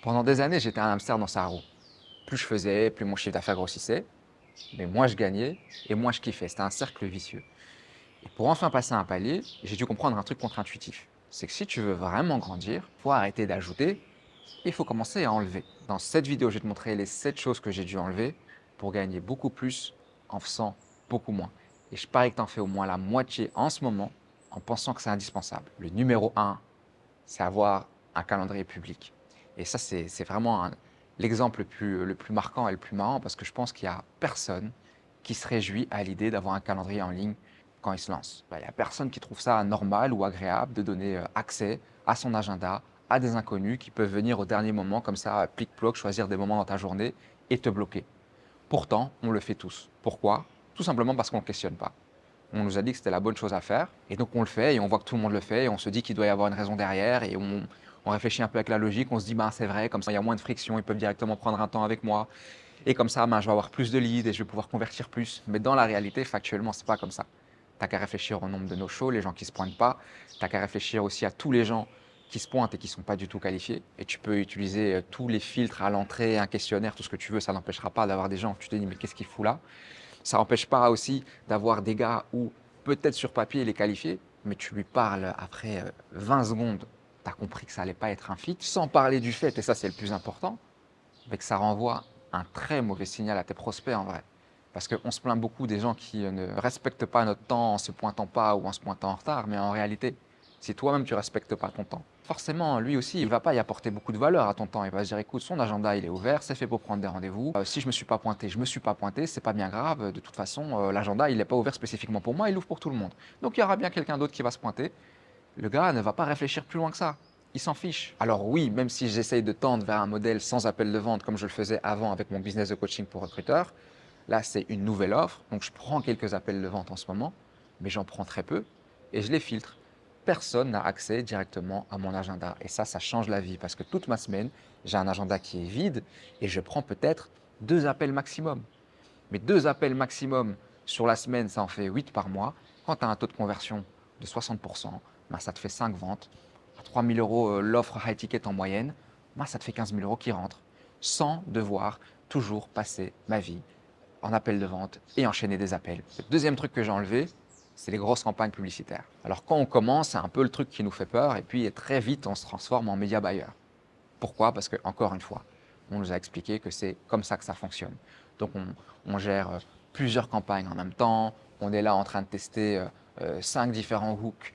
Pendant des années, j'étais un hamster dans sa roue. Plus je faisais, plus mon chiffre d'affaires grossissait, mais moins je gagnais et moins je kiffais. C'était un cercle vicieux. Et pour enfin passer un palier, j'ai dû comprendre un truc contre-intuitif. C'est que si tu veux vraiment grandir, il faut arrêter d'ajouter et il faut commencer à enlever. Dans cette vidéo, je vais te montrer les 7 choses que j'ai dû enlever pour gagner beaucoup plus en faisant beaucoup moins. Et je parie que tu en fais au moins la moitié en ce moment en pensant que c'est indispensable. Le numéro un, c'est avoir un calendrier public. Et ça, c'est vraiment l'exemple le plus marquant et le plus marrant parce que je pense qu'il n'y a personne qui se réjouit à l'idée d'avoir un calendrier en ligne quand il se lance. Il n'y a personne qui trouve ça normal ou agréable de donner accès à son agenda à des inconnus qui peuvent venir au dernier moment comme ça, plic-ploc, choisir des moments dans ta journée et te bloquer. Pourtant, on le fait tous. Pourquoi? Tout simplement parce qu'on ne questionne pas. On nous a dit que c'était la bonne chose à faire, et donc on le fait, et on voit que tout le monde le fait, et on se dit qu'il doit y avoir une raison derrière, et on réfléchit un peu avec la logique, on se dit, ben c'est vrai, comme ça il y a moins de friction, ils peuvent directement prendre un temps avec moi, et comme ça, ben, je vais avoir plus de leads, et je vais pouvoir convertir plus. Mais dans la réalité, factuellement, c'est pas comme ça. T'as qu'à réfléchir au nombre de no-shows, les gens qui se pointent pas, t'as qu'à réfléchir aussi à tous les gens qui se pointent et qui sont pas du tout qualifiés, et tu peux utiliser tous les filtres à l'entrée, un questionnaire, tout ce que tu veux, ça n'empêchera pas d'avoir des gens, tu te dis, mais qu'est-ce qu'il fout là? Ça n'empêche pas aussi d'avoir des gars où peut-être sur papier il est qualifié, mais tu lui parles après 20 secondes, tu as compris que ça allait pas être un fit, sans parler du fait, et ça c'est le plus important, mais que ça renvoie un très mauvais signal à tes prospects en vrai. Parce qu'on se plaint beaucoup des gens qui ne respectent pas notre temps en se pointant pas ou en se pointant en retard, mais en réalité, si toi-même tu respectes pas ton temps, forcément lui aussi il va pas y apporter beaucoup de valeur à ton temps. Il va se dire écoute, son agenda il est ouvert, c'est fait pour prendre des rendez-vous. Si je me suis pas pointé, je me suis pas pointé, c'est pas bien grave. De toute façon, l'agenda il n'est pas ouvert spécifiquement pour moi, il ouvre pour tout le monde. Donc il y aura bien quelqu'un d'autre qui va se pointer. Le gars ne va pas réfléchir plus loin que ça. Il s'en fiche. Alors oui, même si j'essaye de tendre vers un modèle sans appel de vente comme je le faisais avant avec mon business de coaching pour recruteurs, là c'est une nouvelle offre, donc je prends quelques appels de vente en ce moment, mais j'en prends très peu et je les filtre. Personne n'a accès directement à mon agenda et ça change la vie parce que toute ma semaine, j'ai un agenda qui est vide et je prends peut-être 2 appels maximum. Mais 2 appels maximum sur la semaine, ça en fait 8 par mois. Quand tu as un taux de conversion de 60%, ben ça te fait 5 ventes. À 3 000 euros l'offre high ticket en moyenne, ben ça te fait 15 000 euros qui rentrent. Sans devoir toujours passer ma vie en appel de vente et enchaîner des appels. Le deuxième truc que j'ai enlevé, c'est les grosses campagnes publicitaires. Alors quand on commence, c'est un peu le truc qui nous fait peur et puis très vite on se transforme en média buyer. Pourquoi? Parce que, encore une fois, on nous a expliqué que c'est comme ça que ça fonctionne. Donc, on gère plusieurs campagnes en même temps. On est là en train de tester 5 différents hooks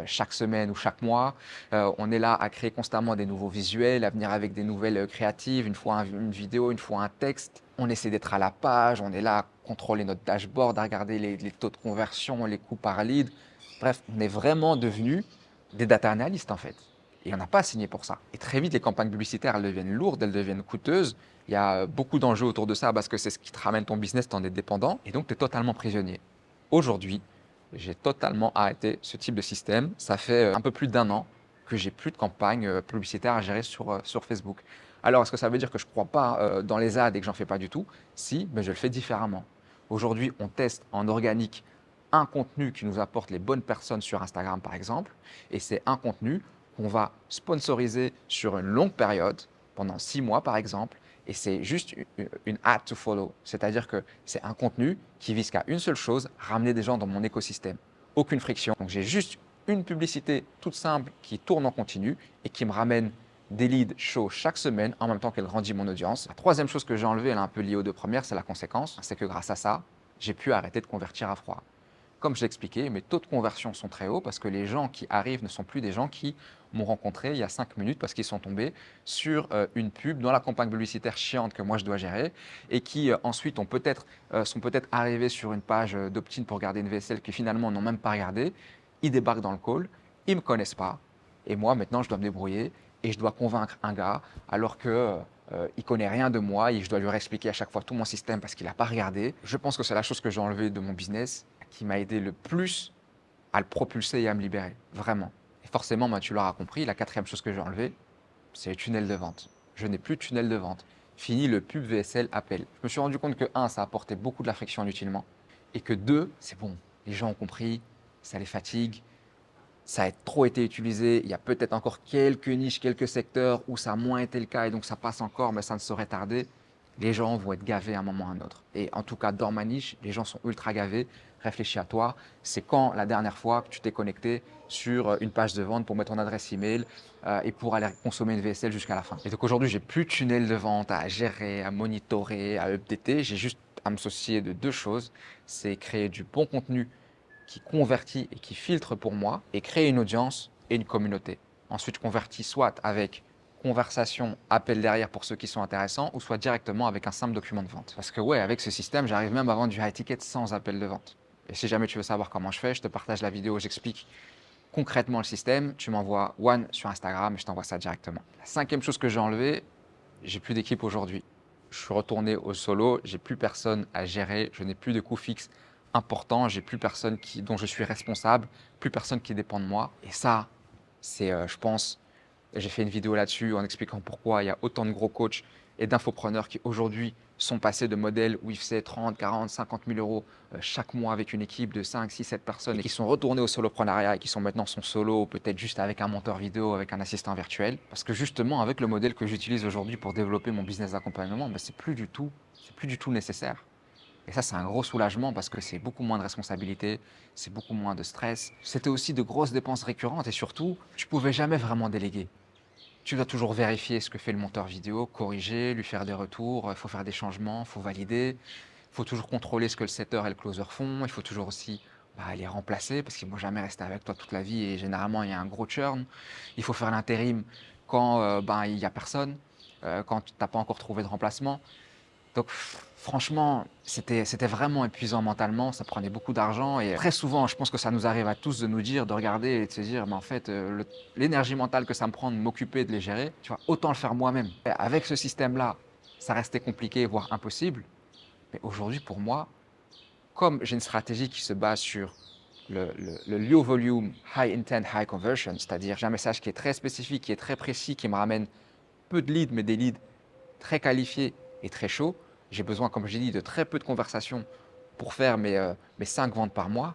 chaque semaine ou chaque mois. On est là à créer constamment des nouveaux visuels, à venir avec des nouvelles créatives, une fois une vidéo, une fois un texte. On essaie d'être à la page, on est là à contrôler notre dashboard, à regarder les taux de conversion, les coûts par lead. Bref, on est vraiment devenus des data analystes en fait. Et on n'a pas signé pour ça. Et très vite, les campagnes publicitaires, elles deviennent lourdes, elles deviennent coûteuses. Il y a beaucoup d'enjeux autour de ça parce que c'est ce qui te ramène ton business, t'en es dépendant. Et donc, tu es totalement prisonnier. Aujourd'hui, j'ai totalement arrêté ce type de système. Ça fait un peu plus d'1 an que j'ai plus de campagnes publicitaires à gérer sur Facebook. Alors, est-ce que ça veut dire que je ne crois pas dans les ads et que j'en fais pas du tout? Si, mais je le fais différemment. Aujourd'hui, on teste en organique un contenu qui nous apporte les bonnes personnes sur Instagram, par exemple. Et c'est un contenu qu'on va sponsoriser sur une longue période, pendant 6 mois par exemple, et c'est juste une ad to follow. C'est-à-dire que c'est un contenu qui vise qu'à une seule chose, ramener des gens dans mon écosystème. Aucune friction. Donc j'ai juste une publicité toute simple qui tourne en continu et qui me ramène des leads chauds chaque semaine en même temps qu'elle grandit mon audience. La troisième chose que j'ai enlevée, elle est un peu liée aux 2 premières, c'est la conséquence. C'est que grâce à ça, j'ai pu arrêter de convertir à froid. Comme je l'ai expliqué, mes taux de conversion sont très hauts parce que les gens qui arrivent ne sont plus des gens qui m'ont rencontré il y a 5 minutes parce qu'ils sont tombés sur une pub dans la campagne publicitaire chiante que moi je dois gérer et qui ensuite sont peut-être arrivés sur une page d'opt-in pour garder une vaisselle qui finalement n'ont même pas regardé. Ils débarquent dans le call, ils ne me connaissent pas et moi maintenant je dois me débrouiller et je dois convaincre un gars alors que il connaît rien de moi et je dois lui réexpliquer à chaque fois tout mon système parce qu'il n'a pas regardé. Je pense que c'est la chose que j'ai enlevée de mon business qui m'a aidé le plus à le propulser et à me libérer, vraiment. Et forcément, tu l'auras compris, la quatrième chose que j'ai enlevée, c'est les tunnels de vente. Je n'ai plus de tunnel de vente. Fini le pub VSL appel. Je me suis rendu compte que, un, ça apportait beaucoup de la friction inutilement, et que deux, c'est bon, les gens ont compris, ça les fatigue, ça a trop été utilisé. Il y a peut-être encore quelques niches, quelques secteurs où ça a moins été le cas et donc ça passe encore, mais ça ne saurait tarder. Les gens vont être gavés à un moment ou à un autre. Et en tout cas, dans ma niche, les gens sont ultra gavés. Réfléchis à toi. C'est quand la dernière fois que tu t'es connecté sur une page de vente pour mettre ton adresse email et pour aller consommer une VSL jusqu'à la fin. Et donc aujourd'hui, j'ai plus de tunnel de vente à gérer, à monitorer, à updater. J'ai juste à me soucier de deux choses. C'est créer du bon contenu qui convertit et qui filtre pour moi et crée une audience et une communauté. Ensuite, je convertis soit avec conversation, appel derrière pour ceux qui sont intéressants, ou soit directement avec un simple document de vente. Parce que ouais, avec ce système, j'arrive même à vendre du high ticket sans appel de vente. Et si jamais tu veux savoir comment je fais, je te partage la vidéo où j'explique concrètement le système. Tu m'envoies one sur Instagram et je t'envoie ça directement. La cinquième chose que j'ai enlevée, j'ai plus d'équipe aujourd'hui. Je suis retourné au solo, j'ai plus personne à gérer, je n'ai plus de coûts fixes importants, j'ai plus personne dont je suis responsable, plus personne qui dépend de moi. Et ça, c'est, je pense, j'ai fait une vidéo là-dessus en expliquant pourquoi il y a autant de gros coachs et d'infopreneurs qui aujourd'hui sont passés de modèles où ils faisaient 30, 40, 50 000 euros chaque mois avec une équipe de 5, 6, 7 personnes et qui sont retournés au soloprenariat et qui sont maintenant son solo, peut-être juste avec un monteur vidéo, avec un assistant virtuel. Parce que justement, avec le modèle que j'utilise aujourd'hui pour développer mon business d'accompagnement, ben, c'est plus du tout nécessaire. Et ça, c'est un gros soulagement parce que c'est beaucoup moins de responsabilité, c'est beaucoup moins de stress. C'était aussi de grosses dépenses récurrentes et surtout, tu pouvais jamais vraiment déléguer. Tu dois toujours vérifier ce que fait le monteur vidéo, corriger, lui faire des retours, il faut faire des changements, il faut valider, il faut toujours contrôler ce que le setter et le closer font, il faut toujours aussi les remplacer parce qu'ils ne vont jamais rester avec toi toute la vie et généralement il y a un gros churn. Il faut faire l'intérim quand il n'y a personne, quand tu n'as pas encore trouvé de remplacement. Donc franchement, c'était vraiment épuisant mentalement, ça prenait beaucoup d'argent et très souvent, je pense que ça nous arrive à tous de nous dire, de regarder et de se dire, mais en fait, l'énergie mentale que ça me prend de m'occuper, de les gérer, tu vois, autant le faire moi-même. Et avec ce système-là, ça restait compliqué, voire impossible. Mais aujourd'hui, pour moi, comme j'ai une stratégie qui se base sur le low volume, high intent, high conversion, c'est-à-dire j'ai un message qui est très spécifique, qui est très précis, qui me ramène peu de leads, mais des leads très qualifié et très chaud. J'ai besoin, comme j'ai dit, de très peu de conversations pour faire mes 5 ventes par mois.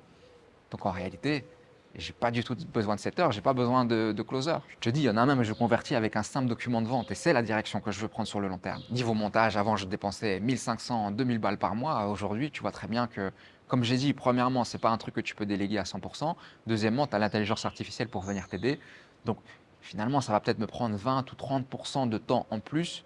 Donc en réalité, je n'ai pas du tout besoin de setter, je n'ai pas besoin de closer. Je te dis, il y en a même, je convertis avec un simple document de vente et c'est la direction que je veux prendre sur le long terme. Niveau montage, avant, je dépensais 1500, 2000 balles par mois. Aujourd'hui, tu vois très bien que, comme j'ai dit, premièrement, ce n'est pas un truc que tu peux déléguer à 100%. Deuxièmement, tu as l'intelligence artificielle pour venir t'aider. Donc finalement, ça va peut-être me prendre 20 ou 30% de temps en plus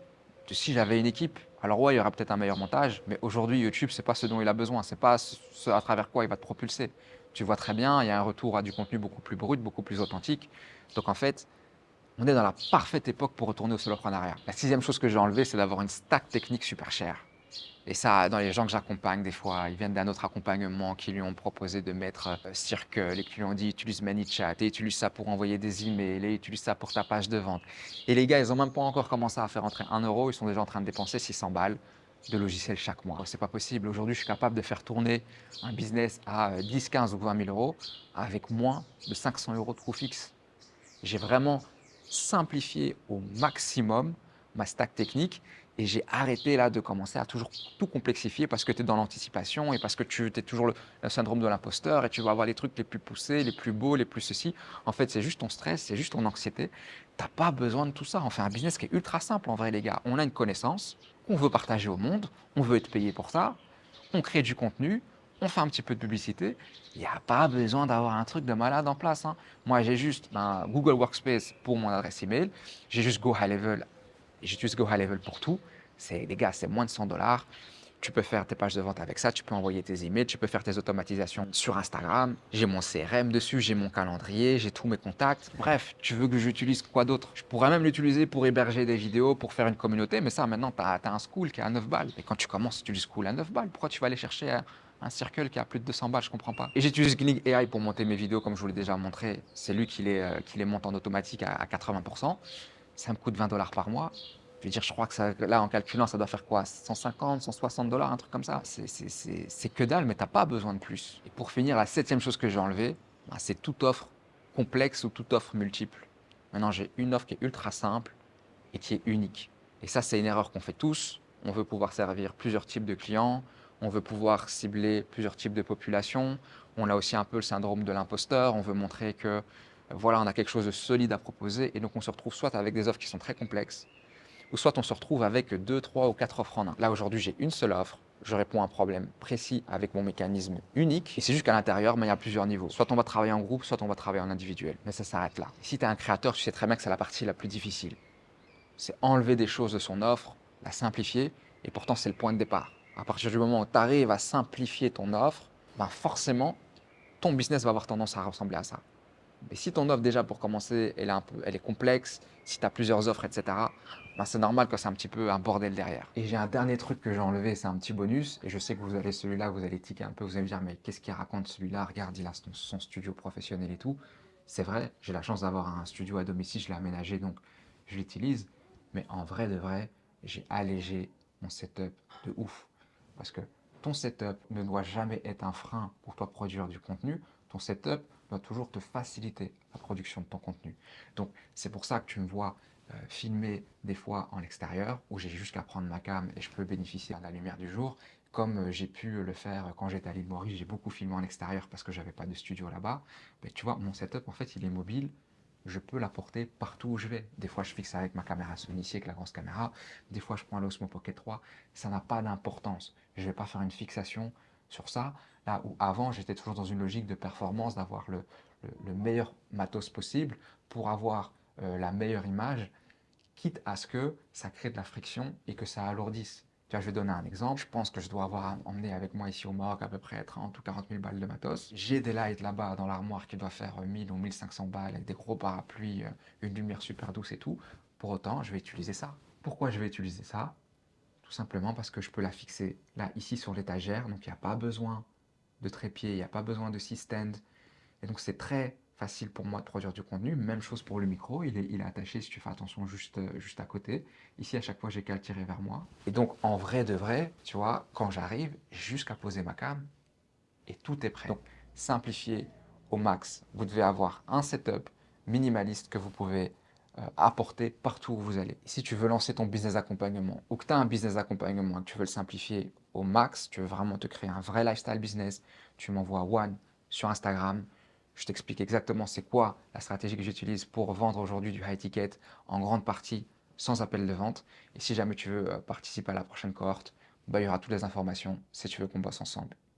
si j'avais une équipe. Alors ouais, il y aura peut-être un meilleur montage, mais aujourd'hui, YouTube, c'est pas ce dont il a besoin, c'est pas ce à travers quoi il va te propulser. Tu vois très bien, il y a un retour à du contenu beaucoup plus brut, beaucoup plus authentique. Donc en fait, on est dans la parfaite époque pour retourner au soloprenariat. La sixième chose que j'ai enlevée, c'est d'avoir une stack technique super chère. Et ça, dans les gens que j'accompagne, des fois, ils viennent d'un autre accompagnement qui lui ont proposé de mettre Circle et qui lui ont dit utilise ManyChat et utilise ça pour envoyer des emails et utilise ça pour ta page de vente. Et les gars, ils n'ont même pas encore commencé à faire entrer 1 euro, ils sont déjà en train de dépenser 600 balles de logiciel chaque mois. C'est pas possible. Aujourd'hui, je suis capable de faire tourner un business à 10, 15 ou 20 000 euros avec moins de 500 euros de coûts fixes. J'ai vraiment simplifié au maximum ma stack technique et j'ai arrêté là de commencer à toujours tout complexifier parce que tu es dans l'anticipation et parce que tu es toujours le syndrome de l'imposteur et tu vas avoir les trucs les plus poussés, les plus beaux, les plus ceci. En fait, c'est juste ton stress, c'est juste ton anxiété. Tu n'as pas besoin de tout ça. On fait un business qui est ultra simple en vrai, les gars. On a une connaissance qu'on veut partager au monde, on veut être payé pour ça, on crée du contenu, on fait un petit peu de publicité. Il n'y a pas besoin d'avoir un truc de malade en place, hein. Moi, j'ai juste Google Workspace pour mon adresse email. J'ai juste Go High Level. J'utilise Go High Level pour tout. Les gars, c'est moins de 100 $. Tu peux faire tes pages de vente avec ça, tu peux envoyer tes emails, tu peux faire tes automatisations sur Instagram. J'ai mon CRM dessus, j'ai mon calendrier, j'ai tous mes contacts. Bref, tu veux que j'utilise quoi d'autre? Je pourrais même l'utiliser pour héberger des vidéos, pour faire une communauté, mais ça, maintenant, tu as un School qui est à 9 balles. Et quand tu commences, tu utilises School à 9 balles. Pourquoi tu vas aller chercher un Circle qui a plus de 200 balles? Je comprends pas. Et j'utilise Gling AI pour monter mes vidéos, comme je vous l'ai déjà montré. C'est lui qui les monte en automatique à 80%. Ça me coûte 20 $ par mois. Je veux dire, je crois que ça, là, en calculant, ça doit faire quoi? 150, 160 $, un truc comme ça. C'est que dalle, mais tu n'as pas besoin de plus. Et pour finir, la septième chose que j'ai enlevée, c'est toute offre complexe ou toute offre multiple. Maintenant, j'ai une offre qui est ultra simple et qui est unique. Et ça, c'est une erreur qu'on fait tous. On veut pouvoir servir plusieurs types de clients, on veut pouvoir cibler plusieurs types de populations. On a aussi un peu le syndrome de l'imposteur. On veut montrer que voilà, on a quelque chose de solide à proposer et donc on se retrouve soit avec des offres qui sont très complexes, ou soit on se retrouve avec 2, 3 ou 4 offres en un. Là, aujourd'hui, j'ai une seule offre, je réponds à un problème précis avec mon mécanisme unique, et c'est juste qu'à l'intérieur, mais il y a plusieurs niveaux. Soit on va travailler en groupe, soit on va travailler en individuel, mais ça s'arrête là. Si tu es un créateur, tu sais très bien que c'est la partie la plus difficile. C'est enlever des choses de son offre, la simplifier, et pourtant c'est le point de départ. À partir du moment où tu arrives à simplifier ton offre, ben forcément, ton business va avoir tendance à ressembler à ça. Mais si ton offre déjà pour commencer, elle est complexe, si tu as plusieurs offres, etc., ben c'est normal que c'est un petit peu un bordel derrière. Et j'ai un dernier truc que j'ai enlevé, c'est un petit bonus, et je sais que vous allez celui-là, vous allez tiquer un peu, vous allez me dire, mais qu'est-ce qu'il raconte celui-là? Regarde, il a son studio professionnel et tout. C'est vrai, j'ai la chance d'avoir un studio à domicile, je l'ai aménagé, donc je l'utilise. Mais en vrai de vrai, j'ai allégé mon setup de ouf. Parce que ton setup ne doit jamais être un frein pour toi produire du contenu. Ton setup doit toujours te faciliter la production de ton contenu. Donc c'est pour ça que tu me vois filmer des fois en extérieur, où j'ai juste qu'à prendre ma cam et je peux bénéficier de la lumière du jour, comme j'ai pu le faire quand j'étais à l'île Maurice. J'ai beaucoup filmé en extérieur parce que j'avais pas de studio là-bas. Mais tu vois, mon setup, en fait, il est mobile. Je peux l'apporter partout où je vais. Des fois, je fixe avec ma caméra Sony, avec la grosse caméra. Des fois, je prends l'Osmo Pocket 3. Ça n'a pas d'importance. Je ne vais pas faire une fixation sur ça. Là où avant, j'étais toujours dans une logique de performance, d'avoir le meilleur matos possible pour avoir la meilleure image, quitte à ce que ça crée de la friction et que ça alourdisse. Tu vois, je vais donner un exemple. Je pense que je dois avoir emmené avec moi ici au Maroc à peu près 30 ou 40 000 balles de matos. J'ai des lights là-bas dans l'armoire qui doivent faire 1000 ou 1500 balles avec des gros parapluies, une lumière super douce et tout. Pour autant, je vais utiliser ça. Pourquoi je vais utiliser ça? Tout simplement parce que je peux la fixer là, ici sur l'étagère. Donc, il n'y a pas besoin de trépied, il n'y a pas besoin de six-stand. Et donc, c'est très facile pour moi de produire du contenu. Même chose pour le micro, il est attaché si tu fais attention juste à côté. Ici, à chaque fois, j'ai qu'à le tirer vers moi. Et donc, en vrai de vrai, tu vois, quand j'arrive, j'ai juste qu'à poser ma cam et tout est prêt. Donc, simplifier au max. Vous devez avoir un setup minimaliste que vous pouvez apporter partout où vous allez. Si tu veux lancer ton business d'accompagnement ou que tu as un business d'accompagnement et que tu veux le simplifier au max, tu veux vraiment te créer un vrai lifestyle business, tu m'envoies one sur Instagram. Je t'explique exactement c'est quoi la stratégie que j'utilise pour vendre aujourd'hui du high ticket en grande partie sans appel de vente. Et si jamais tu veux participer à la prochaine cohorte, bah, il y aura toutes les informations si tu veux qu'on bosse ensemble.